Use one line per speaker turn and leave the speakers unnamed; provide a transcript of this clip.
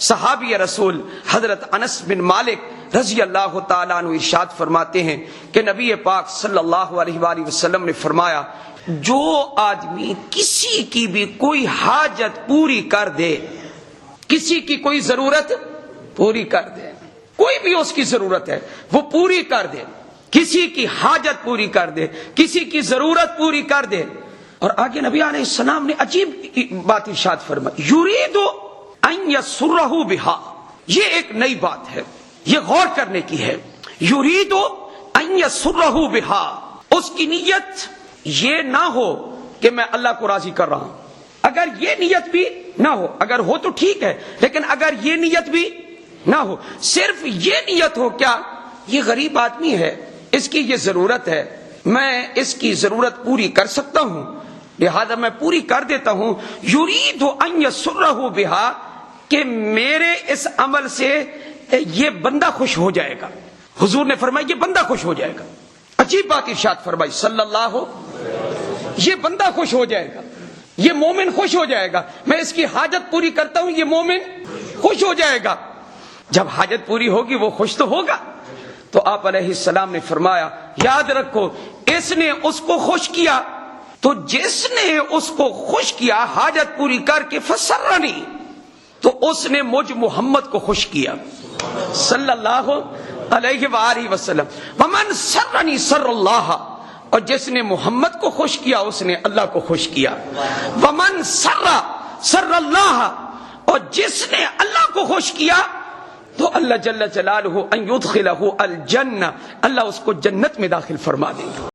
صحابی رسول حضرت انس بن مالک رضی اللہ تعالیٰ عنہ ارشاد فرماتے ہیں کہ نبی پاک صلی اللہ علیہ وآلہ وسلم نے فرمایا جو آدمی کسی کی بھی کوئی حاجت پوری کر دے، کسی کی کوئی ضرورت پوری کر دے، کوئی بھی اس کی ضرورت ہے وہ پوری کر دے، کسی کی حاجت پوری کر دے، کسی کی ضرورت پوری کر دے. اور آگے نبی علیہ السلام نے عجیب بات ارشاد فرمائی، یرید ان یسرہ بہا. یہ ایک نئی بات ہے، یہ غور کرنے کی ہے. یرید ان یسرہ بہا، اس کی نیت یہ نہ ہو کہ میں اللہ کو راضی کر رہا ہوں. اگر یہ نیت بھی نہ ہو، اگر ہو تو ٹھیک ہے، لیکن اگر یہ نیت بھی نہ ہو، صرف یہ نیت ہو کیا یہ غریب آدمی ہے، اس کی یہ ضرورت ہے، میں اس کی ضرورت پوری کر سکتا ہوں لہذا میں پوری کر دیتا ہوں. یرید ان یسرہ بہا، کہ میرے اس عمل سے یہ بندہ خوش ہو جائے گا. حضور نے فرمایا یہ بندہ خوش ہو جائے گا. عجیب بات ارشاد فرمائی صلی اللہ، یہ بندہ خوش ہو جائے گا، یہ مومن خوش ہو جائے گا. میں اس کی حاجت پوری کرتا ہوں، یہ مومن خوش ہو جائے گا. جب حاجت پوری ہوگی وہ خوش تو ہوگا. تو آپ علیہ السلام نے فرمایا یاد رکھو اس نے اس کو خوش کیا، تو جس نے اس کو خوش کیا حاجت پوری کر کے فسرنی، تو اس نے مجھ محمد کو خوش کیا صلی اللہ علیہ وآلہ وسلم. ومن سرنی سر اللہ، اور جس نے محمد کو خوش کیا اس نے اللہ کو خوش کیا. ومن سر اللہ، اور جس نے اللہ کو خوش کیا تو اللہ جل جلالہ ان یدخلہ الجنہ، اللہ اس کو جنت میں داخل فرما دے گا.